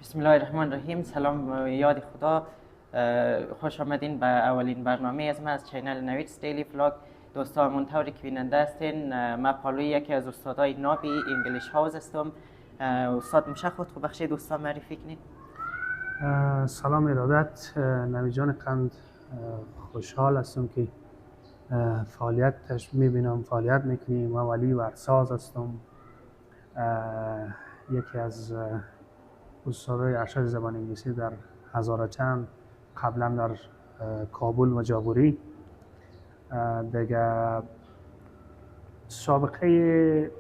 بسم الله الرحمن الرحیم. سلام یاد خدا. خوش آمدین به اولین برنامه از ما از چینل نویدز دیلی فلاگ. دوستان منطوری که بیننده هستین، من پالوی یکی از استادای نابی انگلیش هاوس هستم. استاد میشه خود خو بخشی دوستان معرفی کنین؟ سلام ارادت نوید جان قند، خوشحال هستم که فعالیتش میبینم، فعالیت میکنیم. من ولی ورساز هستم، یکی از استادای ارشد زبان انگلیسی در هزار چند، قبلا در کابل و جاغوری. دیگه سابقه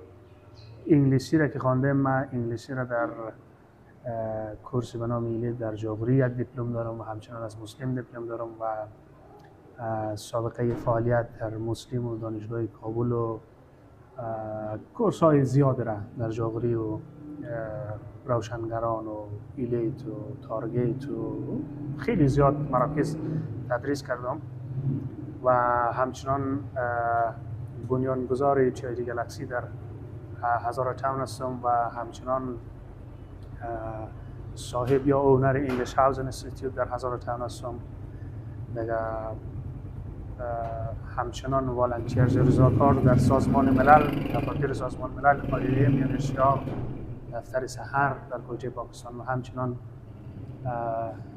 انگلیسی را که خواندم، من انگلیسی را در کورس به نام ایلید در جاغوری یک دیپلم دارم و همچنان از مسلم دیپلم دارم و سابقه فعالیت در مسلم و دانشگاه کابل و کورس های زیاد را در جاغوری و روشنگران و ایلیت و تارگیت و خیلی زیاد مراکز تدریس کردم و همچنان بنیانگذار چایدی گلکسی در هزار تاون هستم و همچنان صاحب یا اونر انگلیش هاوس اینستیتوت در هزار تاون هستم. دیگه همچنان والنتیر رضاکار در سازمان ملل، دفاتر سازمان ملل، آیلیم یا اشتراک، دفتر سحر در کوچه پاکستان و همچنان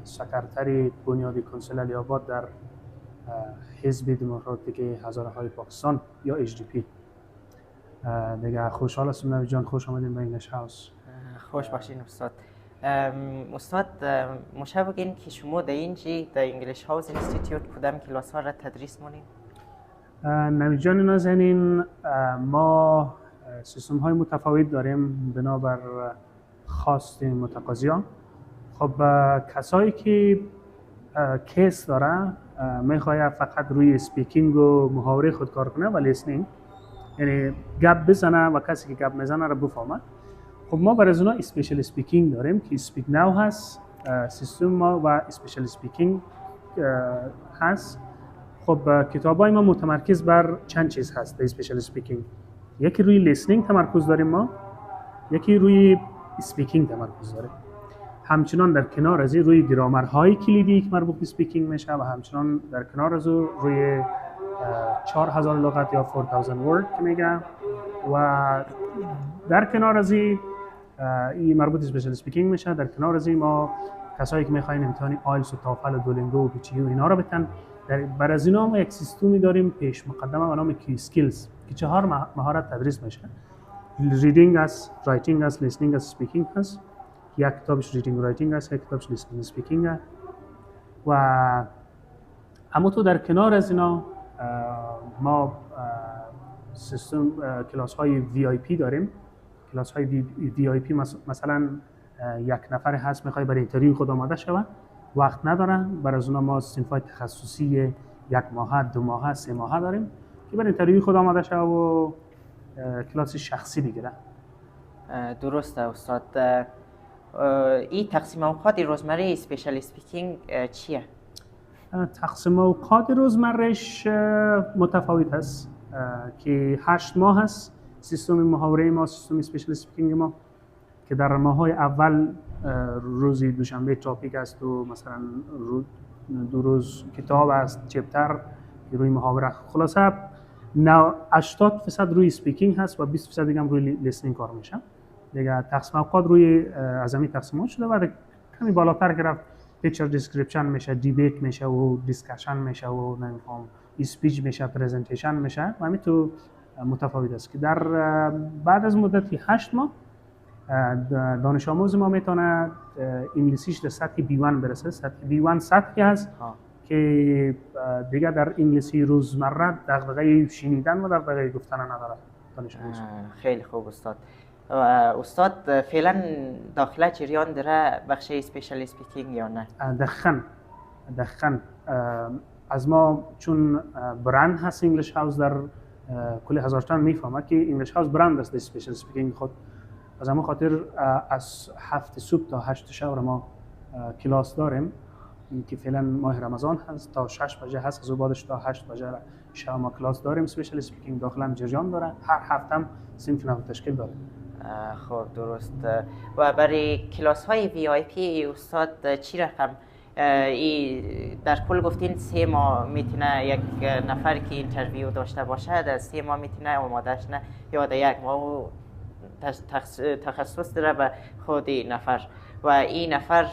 سکرتری بنیادی کنسول علی‌آباد در حزب دموکراتیک هزاره‌های پاکستان یا HDP. دیگه خوشحال هستم نوید جان، خوش آمدین به انگلیش هاوس. خوش باشین استاد. استاد مشه بگین که شما در اینجی در انگلیش هاوس اینستیتوت کدام کلاس ها را تدریس مونین؟ نوید جان نازنین، ما سیستم های متفاوت داریم بنابر خواست متقاضیان. خب کسایی که کیس داره میخواد فقط روی اسپیکینگ و محاوره خود کار کنه و لیسنینگ، یعنی گپ بزنه و کسی که گپ میزنه رو بفهمه. خب ما برای اونا اسپیشال اسپیکینگ داریم که اسپیک ناو هست سیستم ما و اسپیشال اسپیکینگ هست. خب کتابای ما متمرکز بر چند چیز هست در اسپیشال اسپیکینگ. یکی روی لیسنینگ تمرکز داریم ما، یکی روی اسپیکینگ تمرکز داریم. همچنان در کنار از روی گرامرهای کلیدی که مربوط به اسپیکینگ میشه و همچنان در کنار از روی 4000 لغت یا 4000 ورد که میگم و در کنار از این مربوط به اسپیشال اسپیکینگ میشه. در کنار از این ما کسایی که میخواین امتحان آیلتس و توفل و دولینگو و پیچیو اینا رو بتن، برای از اینا ما یک سیستمی داریم پیش مقدمه به نام کی اسکیلز که 4 مهارت تدریس میشه. ریدینگ است، رایتینگ است، لیسنینگ است، اسپیکینگ است. یک کتابش ریدینگ و رایتینگ است، یک کتابش لیسنینگ و اسپیکینگ است. و اما تو در کنار از اینا ما سیستم کلاس های VIP داریم. کلاس های VIP مثلا یک نفر هست میخواد برای اینترویو خود آماده شود، وقت نداره، برای از اونها ما صنف‌های تخصصی 1 ماه، 2 ماه، 3 ماه داریم که برای اینترویو خود آماده شود و کلاس شخصی بگیره. درسته استاد. این تقسیم اوقات روزمره اسپیشال اسپیکینگ چیه؟ تقسیم اوقات روزمرهش متفاوت است که 8 ماه هست سیستم محاوره ما، سیستم اسپیشال اسپیکینگ ما، که در ماه‌های اول روزی دوشنبه تاپیک است و مثلا 2 روز کتاب است چپتر که روی محاوره. خلاصه 80% روی اسپیکینگ هست و 20% دیگه هم روی لیسنینگ کار میشه. دیگه تقسیم اوقات روی از همین تقسیمات شده و کمی بالاتر که رفت پیکچر دیسکریپشن میشه، دیبیت میشه و دیسکشن میشه و نمیفهم اسپیچ میشه، پرزنتیشن میشه و همین تو متفاوت است که در بعد از مدتی 8 ماه دانش آموز ما میتونه انگلیسیش در سطح B1 برسه. سطح B1 سطحی هست که دیگه در انگلیسی روزمره دغدغه شنیدن و دغدغه گفتن نداره دانش آموز. خیلی خوب استاد. استاد فعلا داخله جریان داره بخش اسپیشال اسپیکینگ یا نه؟ دقیقاً از ما چون برند هست انگلیش هاوس در کل هزار تاون میفهمه که انگلیش هاوس برند است اسپیشال اسپیکینگ خود. از همون خاطر از 7 صبح تا 8 شب ما کلاس داریم که فعلا ماه رمضان هست تا 6 بجه هست، از بعدش تا 8 بجه شب ما کلاس داریم. اسپیشال اسپیکینگ داخل هم جریان داره، هر هفته هم صنف نو تشکیل داره. خب درست. و برای کلاس های VIP استاد چی رقم در کل گفتین 3 ماه میتونه یک نفر که اینترویو داشته باشه در 3 ماه میتونه آمادهش نه یا در 1 ماه تخصص داره به خود نفر و این نفر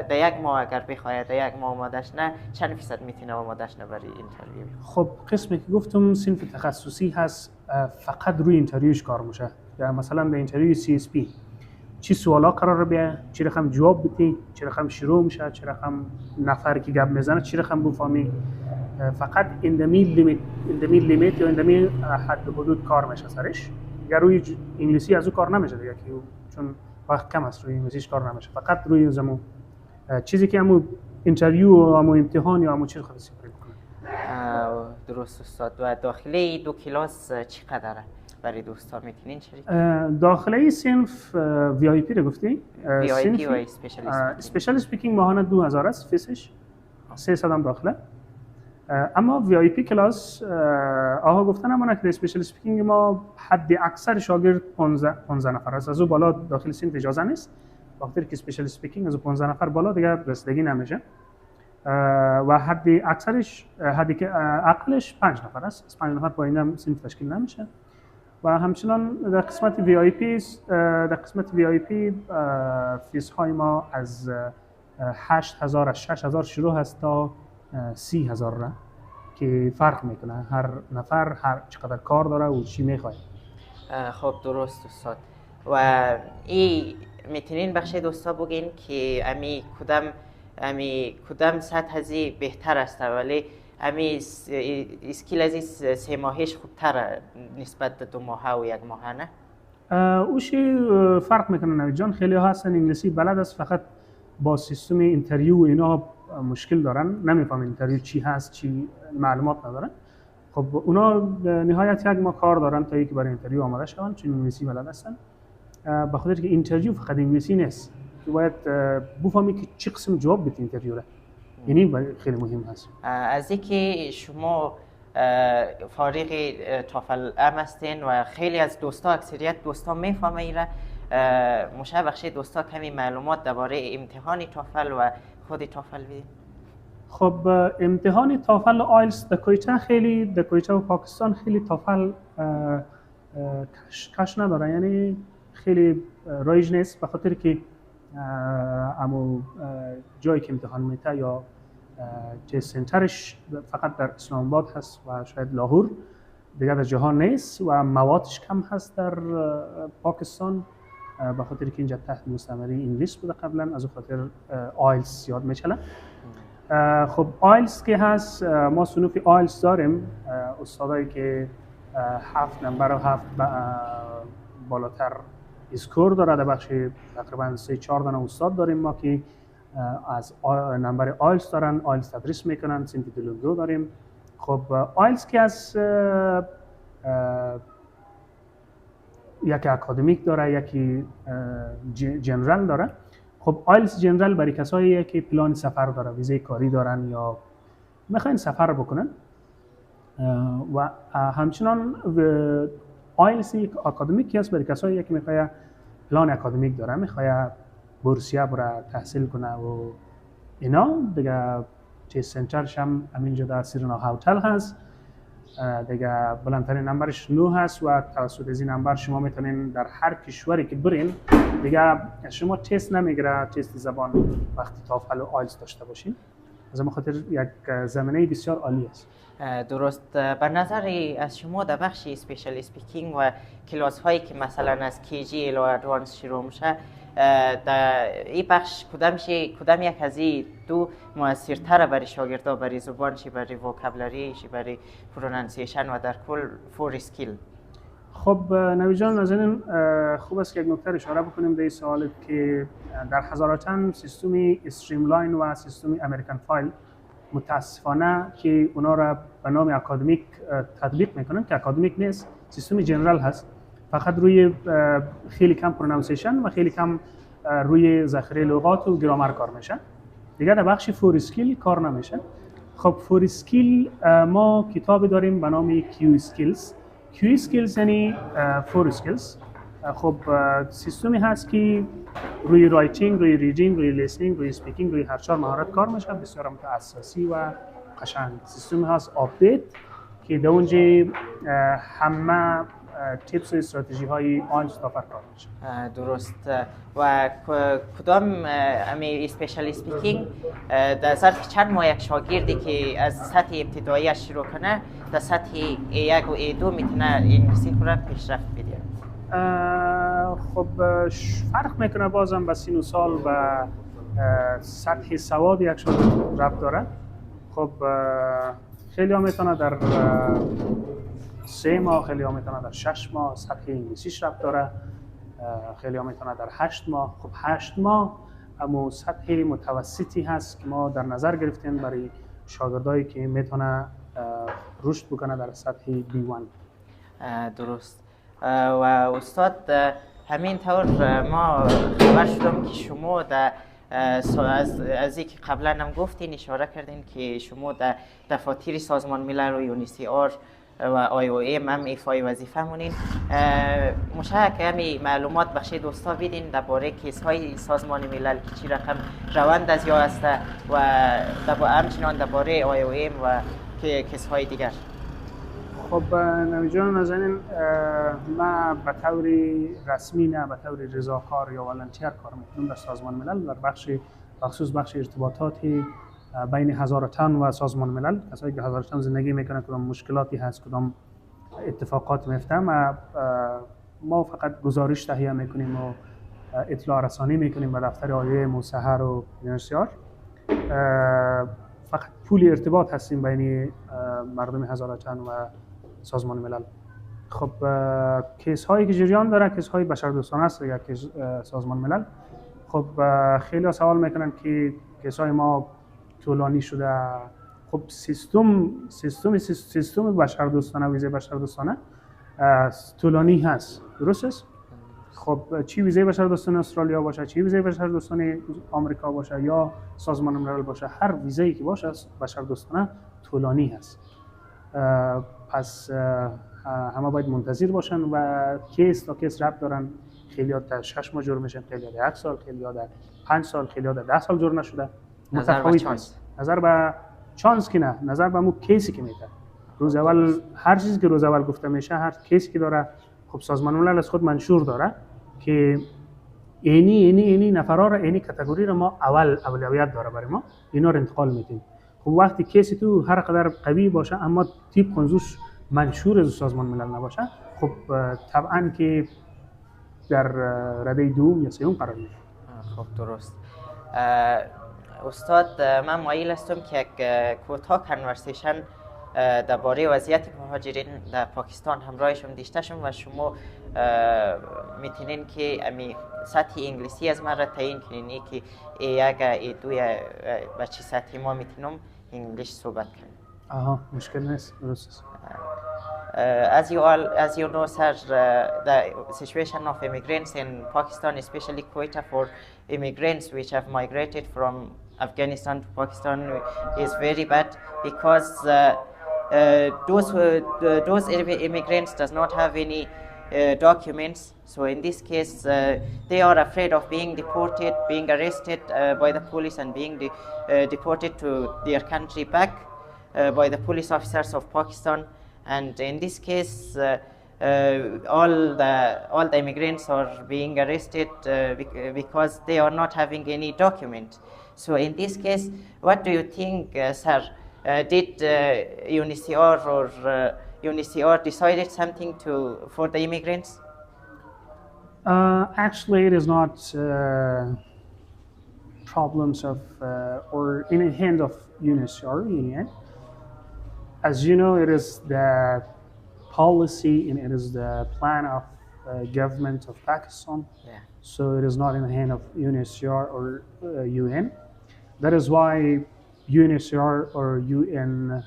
در 1 ماه اگر بخواهد در 1 ماه آمادهش نه چند فیصد میتونه آمادهش نه برای اینترویو؟ خب قسمی که گفتم صنف تخصصی هست فقط روی اینترویوش کار میشه. یا مثلا در اینترویو CSP چی سوالا قرار بیه، چی رقم جواب بدی، چی رقم شروع میشه، چی رقم نفر که گپ میزنه چی رقم بفهمی. فقط اندمی لیمیت یا اندمی حد حدود کار میشه سرش. اگر روی انگلیسی از او کار نمیشه دیگه که چون وقت کم است روی انگلیسیش کار نمیشه. فقط روی زمون چیزی که همون اینترویو و همون امتحان یا همون چیز خاصی کنه. درست استاد. و داخله 2 کلاس چقدره برای دوستان میتونین شریک؟ داخله صنف VIP رو گفتی؟ VIP و اسپیشال اسپیکینگ ماهانه 2000 است فیسش 300 هم داخله. اما VIP کلاس آها گفتن همونه که اسپیشال اسپیکینگ ما حد اکثر شاگرد 15 نفر است. از او بالا داخل صنف اجازه نیست. وقتی که اسپیشال اسپیکینگ از 15 نفر بالا دیگه رسیدگی نمیشه. و حد اکثرش حدی که عقلش 5 نفر است. از 5 نفر پایین هم صنف تشکیل نمیشه. و همچنان در قسمت VIP فیس های ما از 8000 از 6000 شروع هست تا 30000 را که فرق میکنه هر نفر هر چقدر کار داره و چی میخواد. خب درست استاد. و این میتونین بخش دوستا بگین که کدام سطح ازی بهتر است ولی امی اسکیل از 3 ماهش خوبتر نسبت به 2 ماه و 1 ماه نه؟ اوشی فرق میکنه نوید جان. خیلی ها هستن انگلیسی بلد است فقط با سیستم اینترویو و اینا مشکل دارن نمیفهمن اینترویو چی هست چی معلومات ندارن. خب اونا نهایت 1 ماه کار دارن تا اینکه برای اینترویو آماده شون چون انگلیسی بلد هستن. به خاطر که اینترویو فقط انگلیسی نیست. تو باید بفهمی که چه قسم جواب بدی اینترویو را. یعنی خیلی مهم هست. از اینکه شما فارغ توفل ام هستین و خیلی از دوستا اکثریت دوستا میفهمه ایره مشابه بخش دوستا کمی معلومات درباره امتحان توفل و خود توفل بدید. خب امتحان توفل و آیلتس در کویته و پاکستان خیلی توفل کش نداره. یعنی خیلی رایج نیست به خاطر که اما جایی که امتحان میته یا تست سنترش فقط در اسلام آباد هست و شاید لاهور دیگر در جهان نیست و موادش کم هست در پاکستان به خاطر که اینجا تحت مستعمره انگلیس بوده قبلا از خاطر آیلتس یاد میچله. خب آیلتس که هست ما صنوف آیلتس داریم استادایی که 7 نمبر و 7 بالاتر اسکور داره. در بخش تقریبا 3-4 دانه استاد داریم ما که از نمبر آیلتس دارن آیلتس تدریس میکنن. صنف دلوندو داریم. خب آیلتس که از یکی اکادمیک داره یکی جنرال داره. خب آیلتس جنرال برای کسایی که پلان سفر داره ویزای کاری دارن یا میخواین سفر بکنن و همچنان آیلتس اکادمیک هست برای کسایی که میخواد پلان اکادمیک داره میخواد بورسیه بره تحصیل کنه و اینا دیگه تست سنترش هم همینجا در سیرنا هتل هست دیگه. بلندترین نمبرش 9 هست و توسط از این نمبر شما میتونین در هر کشوری که برین دیگه شما تست نمیگیره تست زبان وقتی توفل و آیلتس داشته باشین. از این خاطر یک زمینه بسیار عالی است. درست. به نظر از شما در بخش اسپیشال اسپیکینگ و کلاس هایی که مثلا از KG الی ادوانس شروع میشه در این بخش کدام یک از این دو موثرتر برای شاگردا برای زبان چی برای وکابلری چی برای پرونانسیشن و در کل فور اسکیل؟ خب نوید جان ناظرین خوب است که یک نکته اشاره بکنیم به این سوال که در هزاران سیستم استریملاین و سیستم امریکن فایل متاسفانه که اونا را به نام اکادمیک تطبیق میکنن که اکادمیک نیست سیستم جنرال هست. فقط روی خیلی کم پرونانسیشن و خیلی کم روی ذخیره لغات و گرامر کار میشه. دیگه در بخش فور اسکیل کار نمیشه. خب فور اسکیل ما کتابی داریم به نام کیو اسکیلز. کیو اسکیلز یعنی فور اسکیلز خب سیستمی هست که روی رایتینگ، روی ریدینگ، روی لیسنینگ، روی اسپیکینگ، روی هر چهار مهارت کار میشه، بسیار اساسی و قشنگ. سیستمی هست آپدیت که در اونجا همه تیپس و استراتژی های آن استافر کار میشه. درست. و کدام امی اسپیشال اسپیکینگ در ظرف چند ماه یک شاگردی که از سطح ابتدایی شروع کنه در سطح A1 و A2 میتونه انگلیسی خود را پیشرفت بده؟ خب فرق میکنه بازم به سن و سال و سطح سواد یک شاگرد ربط داره. خب خیلی ها میتونه در 3 ماه، خیلی ها میتونه در 6 ماه سطح انگلیسیش ربط داره، خیلی ها میتونه در 8 ماه. خب 8 ماه اما سطح متوسطی هست که ما در نظر گرفتیم برای شاگردایی که میتونه رشد بکنه در سطح B1. درست. و استاد همین طور ما خبر شدم که شما در از اینکه قبلا هم گفتین اشاره کردین که شما در دفاتر سازمان ملل و UNHCR و IOM هم ایفای وظیفه مونین. مشاهده که همی معلومات بخش دوستا بیدین درباره کیس های سازمان ملل که چی رقم روند از یا است و همچنان درباره IOM و کیس های دیگر. خب نوید جان، نازنین من به طور رسمی نه، به طور رضاکار یا والنتیر کار میکنم در سازمان ملل در بخصوص بخش ارتباطات بین هزار تن و سازمان ملل. کسایی که هزار تن زندگی میکنن کدام مشکلاتی هست، کدام اتفاقات میفته، ما فقط گزارش تهیه میکنیم و اطلاع رسانی میکنیم به دفتر عالی موسهر و UNHCR. فقط پول ارتباط هستیم بین مردم هزار تن و سازمان ملل. خب کیس هایی که جریان داره کیس های بشردوستانه است یا کیس سازمان ملل. خب خیلی ها سوال میکنن که کیس های ما طولانی شده. خب سیستم بشردوستانه، ویزه بشردوستانه طولانی هست، درست است؟ خب چی ویزه بشردوستانه استرالیا باشه، چی ویزه بشردوستانه آمریکا باشه یا سازمان ملل باشه، هر ویزه‌ای که باشه بشردوستانه طولانی هست. پس همه باید منتظر باشن و کیس تا کیس ربط دارن. خیلی ها در 6 ماه جور میشن، خیلی ها در 1 سال، خیلی ها در 5 سال، خیلی ها در 10 سال جور نشده. متفاوت هست. نظر به چانس که نه، نظر به مو کیسی که میده. روز اول هر چیزی که روز اول گفته میشه، هر کیسی که داره، خب سازمان ملل از خود منشور داره که اینی نفرا را، اینی کاتگوری را ما اولویت داره برای ما، اینا رو انتقال میدیم. خب وقتی کیسی تو هر قدر قوی باشه اما تیپ کنزوش منشور از سازمان ملل نباشه، خب طبعا که در رده دوم یا سوم قرار میگیره. خب درست. استاد من مایل هستم که یک کوتاه کنورسیشن درباره وضعیت مهاجرین در پاکستان همراهشون داشته شم و شما میتونین که امی سطح انگلیسی از من را تعیین کنین که A1 A2 به چه سطحی ما میتونم انگلیش صحبت کنیم. مشکل نیست، درست است. As you know, sir, the situation of immigrants in Pakistan, especially Quetta, for immigrants which have migrated from Afghanistan to Pakistan, is very bad because those immigrants does not have any documents. So in this case, they are afraid of being deported, being arrested by the police, and being deported to their country back by the police officers of Pakistan. And in this case, all the immigrants are being arrested because they are not having any document. So in this case, what do you think, sir? Did UNHCR or UNHCR decided something for the immigrants? Actually, it is not problems of or in the hand of UNHCR. As you know, it is the policy and it is the plan of government of Pakistan. Yeah. So it is not in the hand of UNHCR or UN. That is why UNHCR or UN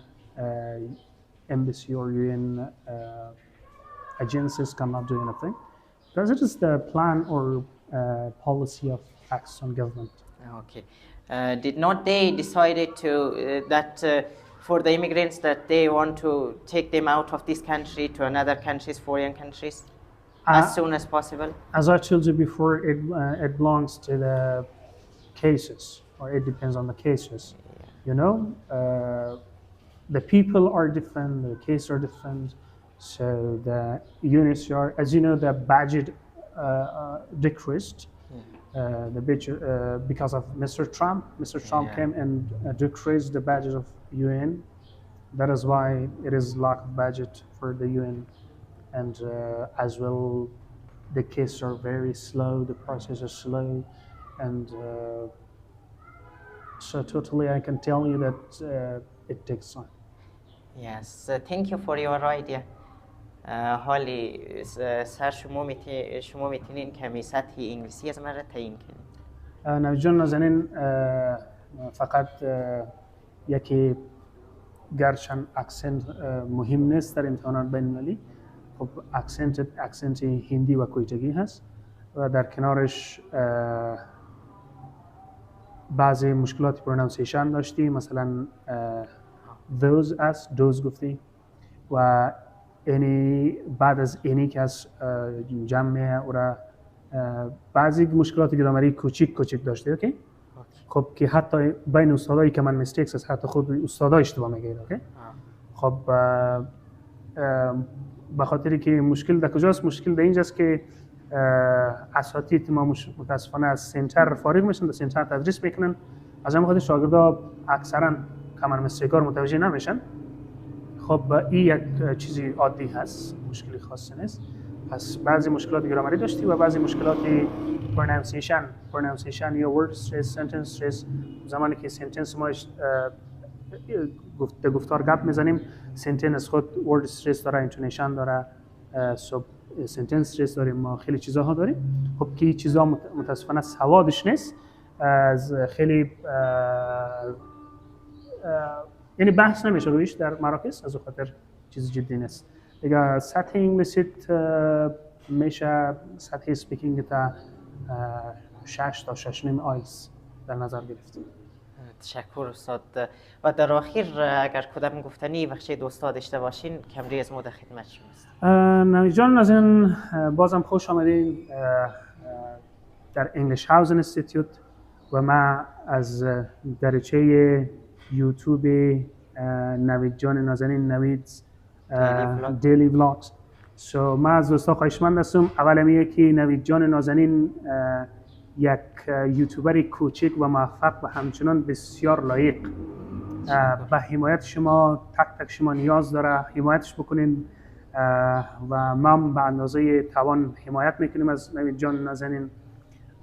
embassy or UN agencies cannot do anything, because it is the plan or policy of Pakistan government. Okay. Did not they decided to that for the immigrants that they want to take them out of this country to another countries, foreign countries? as soon as possible. As I told you before, it belongs to the cases, or it depends on the cases. You know, the people are different, the cases are different. So the units are, as you know, the budget decreased. The budget because of Mr. Trump. Mr. Trump came and decreased the budget of UN. That is why it is lack of budget for the UN, and as well, the cases are very slow. The process is slow, and so totally, I can tell you that it takes time. Yes, thank you for your idea. حالی سر شما میتونین کمی سطح انگلیسی از من را تعیین کنید. نوید جان نازنین، فقط یکی گرچند اکسنت مهم نیست در امتحانات بین المللی، خب اکسنت هندی و کویتگی هست و در کنارش بعضی مشکلات پرونانسیشن داشتی، مثلا دوز است، دوز گفتی، و اینی بعد از اینی که از جمع او بعضی مشکلات گرامری کوچیک داشته. اوکی؟ خب که حتی بین استادایی که من میستیکس است، حتی خود استادا اشتباه میگیره. اوکی؟ خب به خاطری که مشکل در کجاست؟ مشکل در اینجاست که اساتید ما متاسفانه از سنتر فارغ میشن، در سنتر تدریس میکنن، از همین خاطر شاگردا اکثرا کامن مستیکار متوجه نمیشن. خب این یک چیزی عادی هست، مشکلی خاصی نیست. پس بعضی مشکلات گرامری داشتی و بعضی مشکلات پرونانسیشن یا ورد استرس، سنتنس استرس. زمانی که سنتنس ما گفتار گپ میزنیم، سنتنس خود ورد استرس داره، اینتونیشن داره، سنتنس استرس داریم، ما خیلی چیزاها داریم. خب که چیزا متاسفانه سوادش نیست، از خیلی یعنی بحث نمیشه رویش در مراکز، از خاطر چیز جدی نیست. دیگه سطح انگلیسیت میشه سطح اسپیکینگ تا 6 تا 6.5 آیلتس در نظر گرفتیم. تشکر استاد. و در آخر اگر کدام گفتنی بخشی دوستا داشته باشین کمری از ما در خدمت شماست. نوید جان نازنین، بازم خوش آمدین در انگلیش هاوس اینستیتوت و ما از دریچه یوتیوب نوید جان نازنین، نوید دیلی ولاگز. ما از دوستا خواهشمند هستم. اول میگه که نوید جان نازنین یک یوتیوبر کوچک و موفق و همچنان بسیار لایق به حمایت شما، تک شما نیاز داره، حمایتش بکنین و ما به اندازه توان حمایت میکنیم از نوید جان نازنین.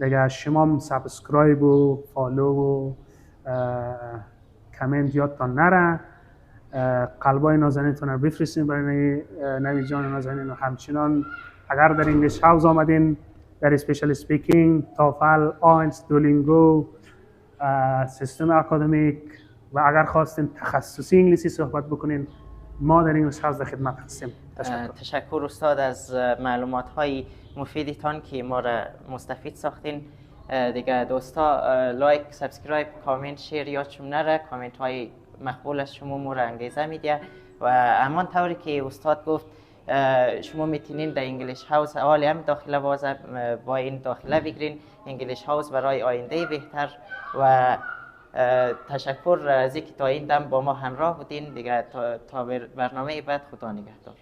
دیگه شما سابسکرایب و فالو و کامنت یادتان نره، قلبای نازنینتون رو بفرستین برای نوید جان نازنین. و همچنان اگر در انگلیش هاوس آمدین، در اسپیشال اسپیکینگ، تافل، آینس، دولینگو، سیستم اکادمیک و اگر خواستین تخصصی انگلیسی صحبت بکنین، ما در انگلیش هاوس در خدمت هستیم. تشکر استاد از معلومات های مفیدتان که ما را مستفید ساختین. دیگه دوستا لایک، سابسکرایب، کامنت، شیر یادشون نره. کامنت های مقبول از شما ما را انگیزه میده و همان طوری که استاد گفت شما میتونین در انگلیش هاوس حالی هم داخله با این داخله بگیرین. انگلیش هاوس برای آینده بهتر. و تشکر از اینکه تا این دم با ما همراه بودین. دیگه تا برنامه بعد خدا نگهدار.